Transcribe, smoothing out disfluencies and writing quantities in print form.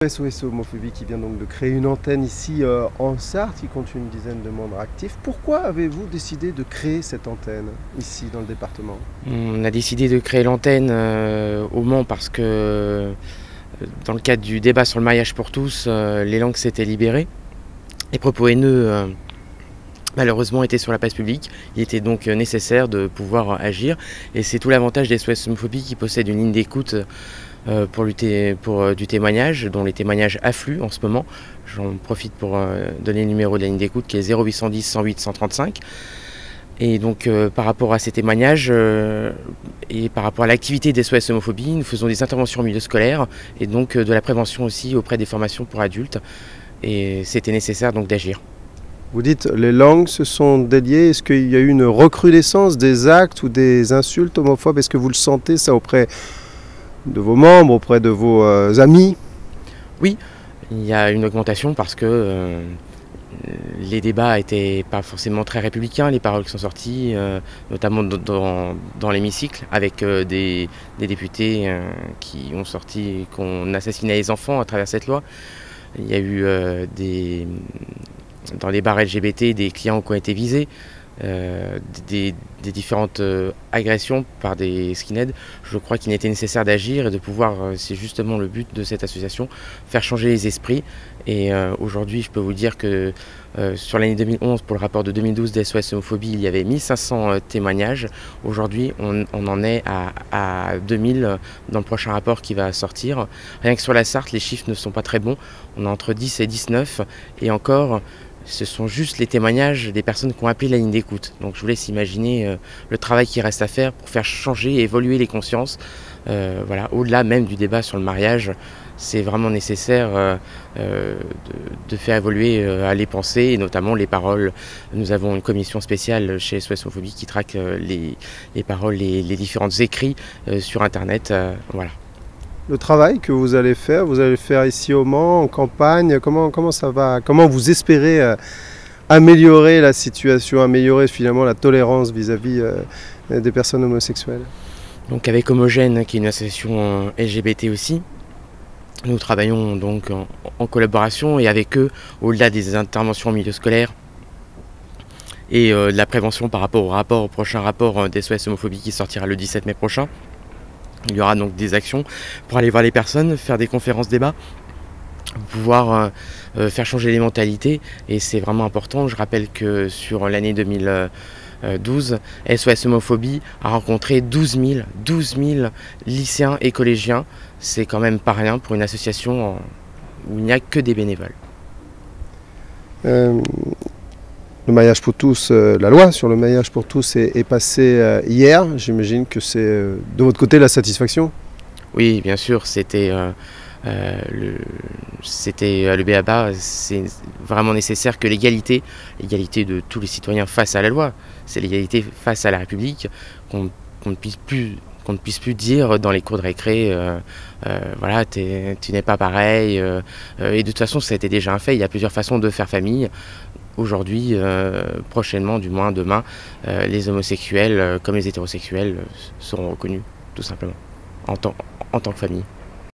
SOS Homophobie qui vient donc de créer une antenne ici en Sarthe, qui compte une dizaine de membres actifs. Pourquoi avez-vous décidé de créer cette antenne ici dans le département? On a décidé de créer l'antenne au Mans parce que dans le cadre du débat sur le mariage pour tous, les langues s'étaient libérées. Les propos haineux malheureusement étaient sur la place publique. Il était donc nécessaire de pouvoir agir et c'est tout l'avantage des SOS Homophobie qui possèdent une ligne d'écoute pour lutter pour du témoignage, dont les témoignages affluent en ce moment. J'en profite pour donner le numéro de la ligne d'écoute qui est 0810 108 135. Et donc par rapport à ces témoignages et par rapport à l'activité des SOS Homophobie, nous faisons des interventions au milieu scolaire et donc de la prévention aussi auprès des formations pour adultes. Et c'était nécessaire donc d'agir. Vous dites les langues se sont déliées. Est-ce qu'il y a eu une recrudescence des actes ou des insultes homophobes? Est-ce que vous le sentez ça auprès de vos membres, auprès de vos amis? Oui, il y a une augmentation parce que les débats n'étaient pas forcément très républicains, les paroles qui sont sorties, notamment dans l'hémicycle, avec des députés qui ont sorti qu'on assassinait les enfants à travers cette loi. Il y a eu dans les bars LGBT des clients qui ont été visés, des différentes agressions par des skinheads. Je crois qu'il était nécessaire d'agir et de pouvoir, c'est justement le but de cette association, faire changer les esprits. Et aujourd'hui, je peux vous dire que sur l'année 2011, pour le rapport de 2012 des SOS Homophobie, il y avait 1500 témoignages. Aujourd'hui, on en est à 2000 dans le prochain rapport qui va sortir. Rien que sur la Sarthe, les chiffres ne sont pas très bons. On est entre 10 et 19 et encore, ce sont juste les témoignages des personnes qui ont appelé la ligne d'écoute. Donc je vous laisse imaginer le travail qui reste à faire pour faire changer et évoluer les consciences. Voilà, au-delà même du débat sur le mariage, c'est vraiment nécessaire de faire évoluer les pensées et notamment les paroles. Nous avons une commission spéciale chez SOS Homophobie qui traque les paroles, les différents écrits sur Internet. Voilà. Le travail que vous allez le faire ici au Mans, en campagne, comment ça va? Comment vous espérez améliorer la situation, améliorer finalement la tolérance vis-à-vis des personnes homosexuelles? Donc avec Homogène, qui est une association LGBT aussi, nous travaillons donc en collaboration et avec eux, au-delà des interventions au milieu scolaire et de la prévention par rapport au prochain rapport des SOS Homophobie qui sortira le 17 mai prochain. Il y aura donc des actions pour aller voir les personnes, faire des conférences débats, pouvoir faire changer les mentalités et c'est vraiment important. Je rappelle que sur l'année 2012, SOS Homophobie a rencontré 12 000 lycéens et collégiens. C'est quand même pas rien pour une association où il n'y a que des bénévoles. Le mariage pour tous, la loi sur le mariage pour tous est passée hier. J'imagine que c'est de votre côté la satisfaction? Oui, bien sûr, c'était le b.a.-ba. C'est vraiment nécessaire que l'égalité de tous les citoyens face à la loi, c'est l'égalité face à la République, qu'on ne puisse plus dire dans les cours de récré, voilà, tu n'es pas pareil. Et de toute façon, ça a été déjà un fait. Il y a plusieurs façons de faire famille. Aujourd'hui, prochainement, du moins demain, les homosexuels comme les hétérosexuels seront reconnus, tout simplement, en tant que famille.